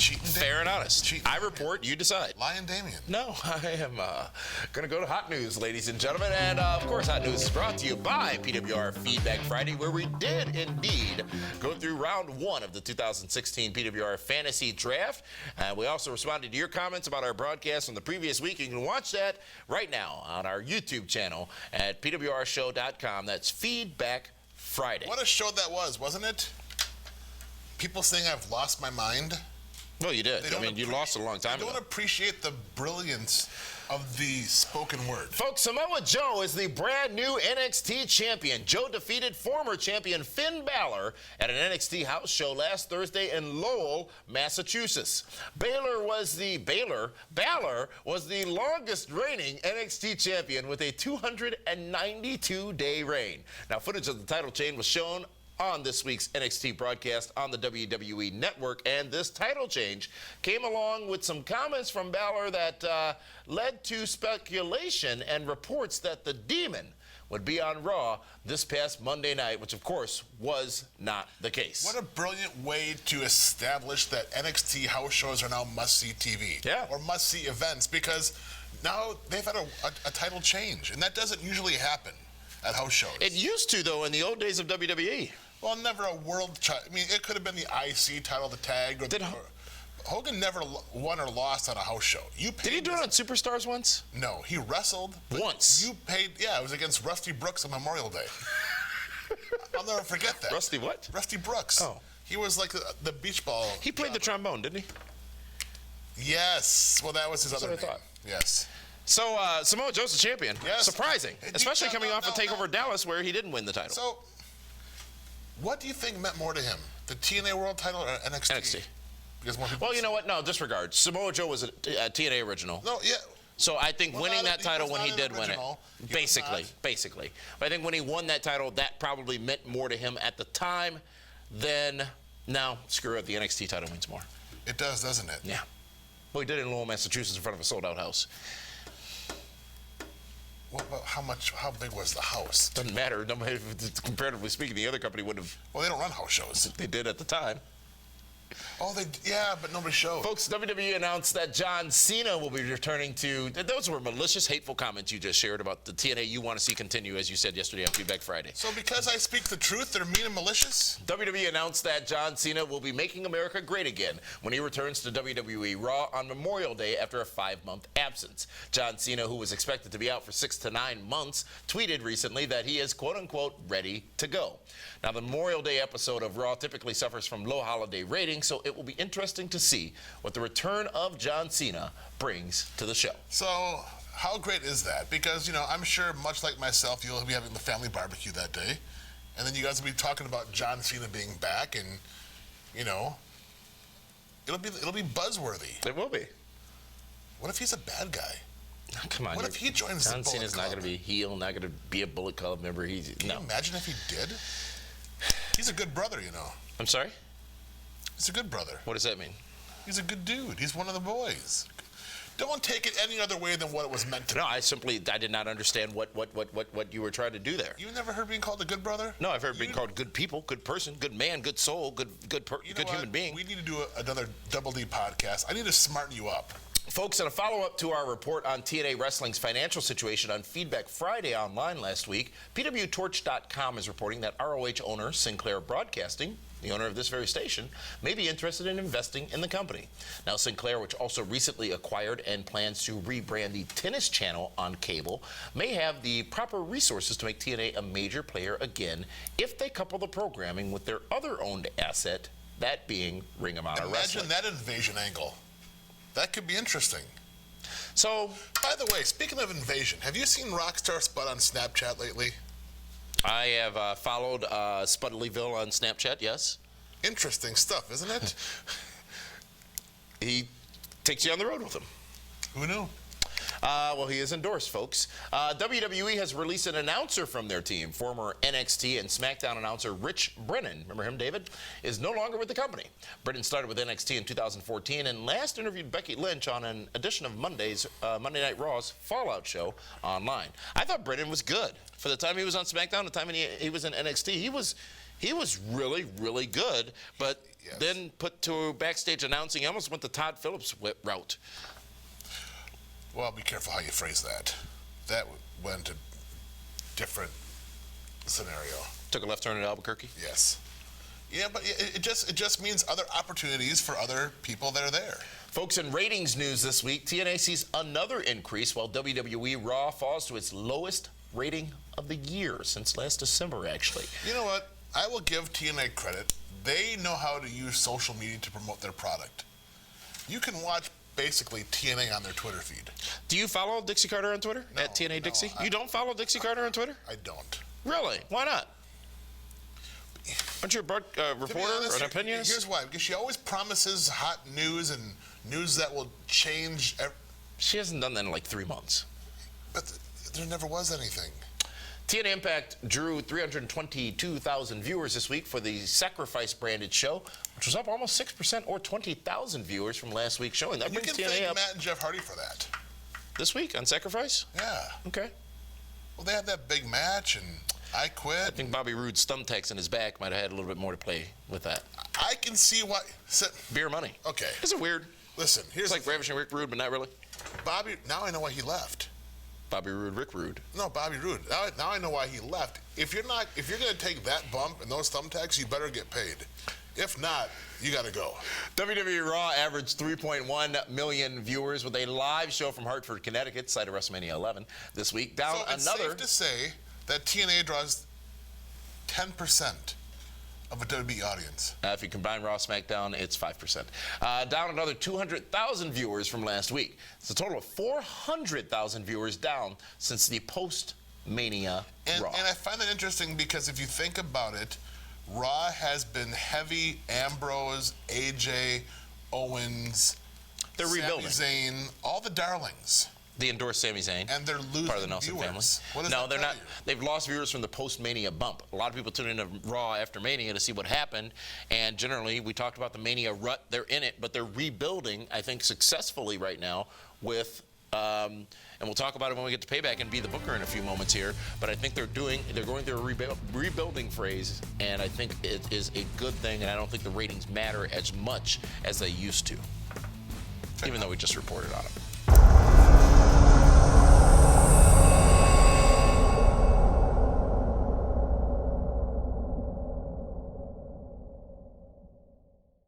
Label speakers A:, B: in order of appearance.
A: Cheating
B: Fair and honest.
A: Cheating
B: I report, you decide.
A: Lion Damien.
B: No, I am going to go to Hot News, ladies and gentlemen. And, of course, Hot News is brought to you by PWR Feedback Friday, where we did indeed go through round 1 of the 2016 PWR Fantasy Draft. We also responded to your comments about our broadcast from the previous week. You can watch that right now on our YouTube channel at pwrshow.com. That's Feedback Friday.
A: What a show that was, wasn't it? People saying I've lost my mind.
B: Well, you did. I mean, you lost it a long time ago.
A: I don't appreciate the brilliance of the spoken word.
B: Folks, Samoa Joe is the brand new NXT champion. Joe defeated former champion Finn Balor at an NXT house show last Thursday in Lowell, Massachusetts. Balor was the longest reigning NXT champion with a 292-day reign. Now, footage of the title change was shown on this week's NXT broadcast on the WWE Network, and this title change came along with some comments from Balor that led to speculation and reports that the Demon would be on Raw this past Monday night, which of course was not the case.
A: What a brilliant way to establish that NXT house shows are now must-see TV.
B: Yeah.
A: Or must-see events, because now they've had a title change, and that doesn't usually happen at house shows.
B: It used to, though, in the old days of WWE.
A: Well, never a world title. I mean, it could have been the IC title, the tag, or Hogan never won or lost on a house show.
B: Did he do it on Superstars once?
A: No, he wrestled.
B: Once.
A: You paid, yeah, it was against Rusty Brooks on Memorial Day. I'll never forget that.
B: Rusty what?
A: Rusty Brooks.
B: Oh.
A: He was like the beach ball.
B: He played the trombone, didn't he?
A: Yes. Well, that was his other name.
B: That's what I thought.
A: Yes.
B: So, Samoa Joe's the champion.
A: Yes.
B: Surprising. Especially coming off a TakeOver Dallas where he didn't win the title.
A: So, what do you think meant more to him? The TNA World title or NXT?
B: NXT.
A: Because more people
B: Well, you know what? No, disregard. Samoa Joe was a TNA original.
A: No, yeah.
B: So I think winning that title when he did win it,
A: basically.
B: But I think when he won that title, that probably meant more to him at the time than now. Screw it, the NXT title means more.
A: It does, doesn't it?
B: Yeah. Well, he did it in Lowell, Massachusetts in front of a sold-out house.
A: Well, how big was the house?
B: Doesn't matter. Nobody, comparatively speaking, the other company wouldn't have.
A: Well, they don't run house shows.
B: They did at the time.
A: Oh, yeah, but nobody showed.
B: Folks, WWE announced that John Cena will be returning to. Those were malicious, hateful comments you just shared about the TNA you want to see continue, as you said yesterday on Feedback Friday.
A: So because I speak the truth, they're mean and malicious?
B: WWE announced that John Cena will be making America great again when he returns to WWE Raw on Memorial Day after a 5-month absence. John Cena, who was expected to be out for 6 to 9 months, tweeted recently that he is, quote-unquote, ready to go. Now, the Memorial Day episode of Raw typically suffers from low holiday ratings, so it will be interesting to see what the return of John Cena brings to the show.
A: So, how great is that? Because, you know, I'm sure, much like myself, you'll be having the family barbecue that day, and then you guys will be talking about John Cena being back, and, you know, it'll be buzzworthy.
B: It will be.
A: What if he's a bad guy?
B: Oh, come on.
A: What if he joins the Bullet Club?
B: John Cena's not going to be heel, not going to be a Bullet Club member.
A: Can you imagine if he did? He's a good brother, you know. I'm
B: sorry?
A: He's a good brother.
B: What does that mean?
A: He's a good dude. He's one of the boys. Don't take it any other way than what it was meant to be.
B: No, I did not understand what you were trying to do there.
A: You never heard being called a good brother?
B: No, I've heard being called good people, good person, good man, good soul, good human being.
A: We need to do another Double D podcast. I need to smarten you up.
B: Folks, in a follow-up to our report on TNA Wrestling's financial situation on Feedback Friday online last week, PWTorch.com is reporting that ROH owner Sinclair Broadcasting, the owner of this very station, may be interested in investing in the company. Now, Sinclair, which also recently acquired and plans to rebrand the Tennis Channel on cable, may have the proper resources to make TNA a major player again if they couple the programming with their other owned asset, that being Ring of Honor Wrestling.
A: Imagine that invasion angle. That could be interesting.
B: So,
A: by the way, speaking of invasion, have you seen Rockstar Spud on Snapchat lately?
B: I have followed Spudleyville on Snapchat, yes.
A: Interesting stuff, isn't it?
B: He takes you on the road with him.
A: Who knew?
B: Well, he is endorsed, folks. WWE has released an announcer from their team. Former NXT and SmackDown announcer Rich Brennan, remember him, David, is no longer with the company. Brennan started with NXT in 2014 and last interviewed Becky Lynch on an edition of Monday Night Raw's Fallout show online. I thought Brennan was good. For the time he was on SmackDown, the time he was in NXT, he was really, really good, but
A: Yes.
B: then put to backstage announcing. He almost went the Todd Phillips route.
A: Well, be careful how you phrase that. That went a different scenario.
B: Took a left turn at Albuquerque.
A: Yes. Yeah, but it just means other opportunities for other people that are there.
B: Folks, in ratings news this week, TNA sees another increase while WWE Raw falls to its lowest rating of the year since last December, actually.
A: You know what? I will give TNA credit. They know how to use social media to promote their product. You can watch basically TNA on their Twitter feed.
B: Do you follow Dixie Carter on Twitter?
A: No,
B: at TNA Dixie?
A: no,
B: You don't follow Dixie Carter on Twitter?
A: I don't.
B: Really? Why not? Aren't you a reporter or an opinionist?
A: Here's why. Because she always promises hot news and news that will change.
B: She hasn't done that in like 3 months.
A: But there never was anything.
B: TNA Impact drew 322,000 viewers this week for the Sacrifice branded show, which was up almost 6% or 20,000 viewers from last week's showing. That
A: You
B: brings
A: can
B: TNA
A: thank
B: up
A: Matt and Jeff Hardy for that.
B: this week on Sacrifice?
A: Yeah.
B: Okay.
A: Well, they had that big match, and I quit.
B: I think Bobby Roode's thumbtacks in his back might have had a little bit more to play with that.
A: I can see why.
B: Beer money.
A: Okay.
B: Isn't it weird?
A: Listen, here's
B: It's like Ravishing Rick Rude, but not really.
A: Bobby. Now I know why he left.
B: Bobby Roode, Rick Rude.
A: No, Bobby Roode. Now I know why he left. If you're going to take that bump and those thumbtacks, you better get paid. If not, you got to go.
B: WWE Raw averaged 3.1 million viewers with a live show from Hartford, Connecticut, site of WrestleMania 11 this week. Down
A: So it's
B: another.
A: safe to say that TNA draws 10% of a WWE audience.
B: If you combine Raw, SmackDown, it's 5%. Down another 200,000 viewers from last week. It's a total of 400,000 viewers down since the post-Mania
A: And
B: Raw.
A: I find that interesting because if you think about it, Raw has been heavy Ambrose, AJ, Owens,
B: They're rebuilding.
A: Sami Zayn, all the darlings.
B: They endorsed Sami Zayn.
A: And they're losing
B: part of the Nelson
A: viewers.
B: family.
A: What does
B: No,
A: that
B: they're
A: tell
B: not.
A: you?
B: They've lost viewers from the post-Mania bump. A lot of people tune into Raw after Mania to see what happened, and generally, we talked about the Mania rut. They're in it, but they're rebuilding, I think, successfully right now with. And we'll talk about it when we get to Payback and be the booker in a few moments here. But I think they're going through a rebuilding phase, and I think it is a good thing. And I don't think the ratings matter as much as they used to, even though we just reported on it.